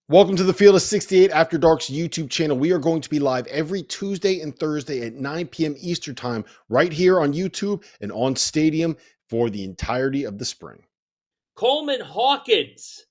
Welcome to the Field of 68 After Dark's YouTube channel. We are going to be live every Tuesday and Thursday at 9 p.m. Eastern Time right here on YouTube and on Stadium for the entirety of the spring. Coleman Hawkins,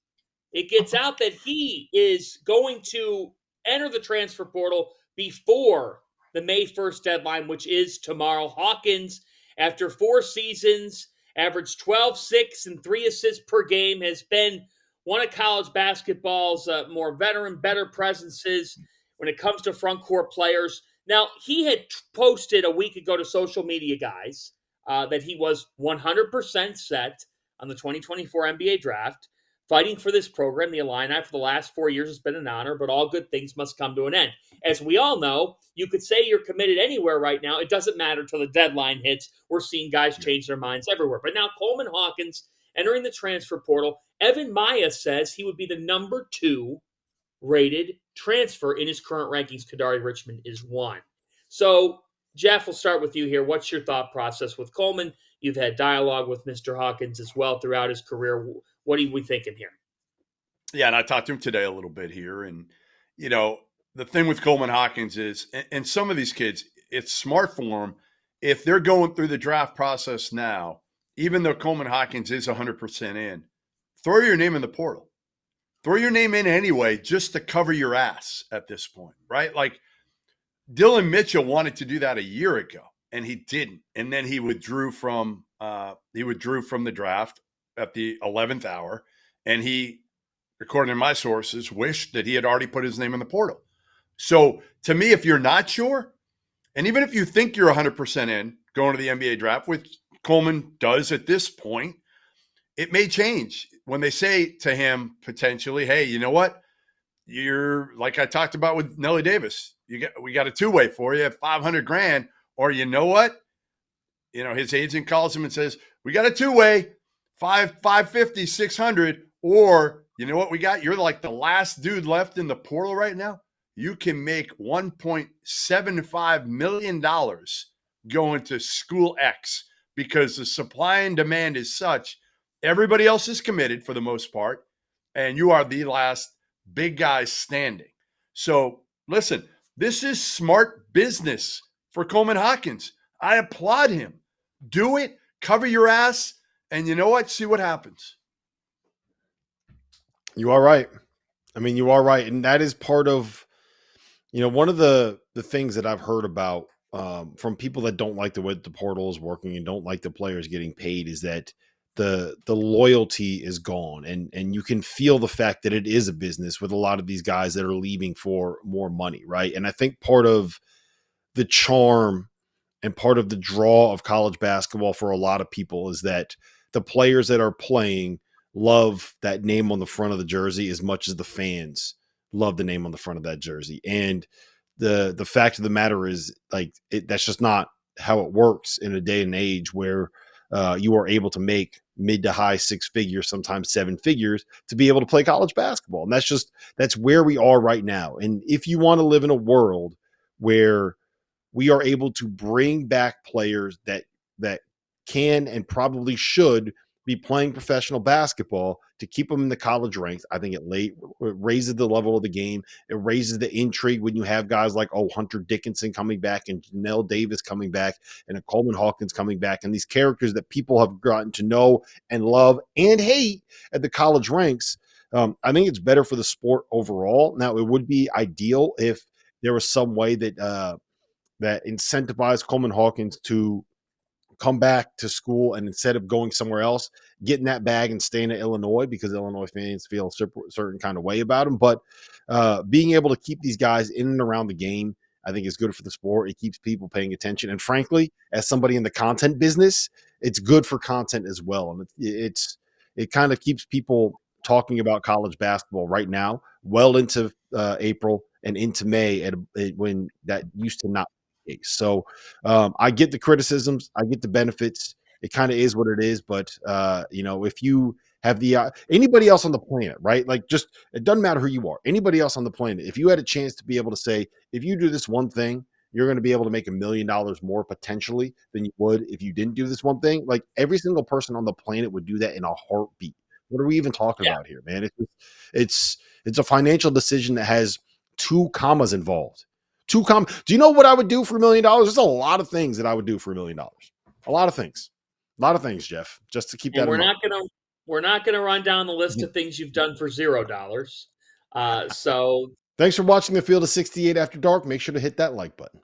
it gets out that he is going to enter the transfer portal before the May 1st deadline, which is tomorrow. Hawkins, after 4 seasons, averaged 12, 6, and 3 assists per game, has been one of college basketball's more veteran, better presences when it comes to front court players. Now, he had posted a week ago to social media, guys, that he was 100% set on the 2024 NBA draft. Fighting for this program, the Illini, for the last 4 years has been an honor, but all good things must come to an end. As we all know, you could say you're committed anywhere right now. It doesn't matter till the deadline hits. We're seeing guys change their minds everywhere. But now Coleman Hawkins entering the transfer portal. Evan Maya says he would be the number 2 rated transfer in his current rankings. Kadari Richmond is 1. So, Jeff, we'll start with you here. What's your thought process with Coleman? You've had dialogue with Mr. Hawkins as well throughout his career. What are we thinking here? Yeah, and I talked to him today a little bit here. And, the thing with Coleman Hawkins is, and some of these kids, it's smart for them. If they're going through the draft process now, even though Coleman Hawkins is 100% in, throw your name in the portal. Throw your name in anyway, just to cover your ass at this point, right? Like Dylan Mitchell wanted to do that a year ago, and he didn't. And then he withdrew from the draft at the 11th hour, and he, according to my sources, wished that he had already put his name in the portal. So to me, if you're not sure, and even if you think you're 100% in going to the NBA draft, which Coleman does at this point, it may change when they say to him potentially, hey, you know what? You're like I talked about with Nelly Davis. We got a two-way for you at $500,000, or you know what? His agent calls him and says, we got a two-way, 550, 600, or you know what we got? You're like the last dude left in the portal right now. You can make $1.75 million going to School X because the supply and demand is such. Everybody else is committed for the most part, and you are the last big guy standing. So listen, this is smart business for Coleman Hawkins. I applaud him. Do it, cover your ass, and you know what? See what happens. You are right. I mean, you are right. And that is part of, one of the things that I've heard about from people that don't like the way the portal is working and don't like the players getting paid is that the loyalty is gone, and you can feel the fact that it is a business with a lot of these guys that are leaving for more money, right? And I think part of the charm and part of the draw of college basketball for a lot of people is that the players that are playing love that name on the front of the jersey as much as the fans love the name on the front of that jersey. And the fact of the matter is, that's just not how it works in a day and age where you are able to make mid to high 6 figures, sometimes 7 figures, to be able to play college basketball. And that's where we are right now. And if you want to live in a world where we are able to bring back players that can and probably should be playing professional basketball to keep them in the college ranks, I think it raises the level of the game. It raises the intrigue when you have guys like Hunter Dickinson coming back and Janelle Davis coming back and a Coleman Hawkins coming back, and these characters that people have gotten to know and love and hate at the college ranks. I think it's better for the sport overall. Now, it would be ideal if there was some way that incentivized Coleman Hawkins to come back to school and instead of going somewhere else, getting that bag and staying at Illinois because Illinois fans feel a certain kind of way about him. But being able to keep these guys in and around the game, I think is good for the sport. It keeps people paying attention. And frankly, as somebody in the content business, it's good for content as well. And it kind of keeps people talking about college basketball right now, well into April and into May, when that used to not. So I get the criticisms, I get the benefits. It kind of is what it is. But if you have anybody else on the planet, right? Like, just, it doesn't matter who you are. Anybody else on the planet, if you had a chance to be able to say, if you do this one thing, you're going to be able to make $1 million more potentially than you would if you didn't do this one thing. Like, every single person on the planet would do that in a heartbeat. What are we even talking Yeah. about here, man? It's a financial decision that has 2 commas involved. 2 commas. Do you know what I would do for $1 million? There's a lot of things that I would do for $1 million. A lot of things. A lot of things, Jeff. Just to keep And that in mind. we're not gonna run down the list of things you've done for $0. So thanks for watching the Field of 68 After Dark. Make sure to hit that like button.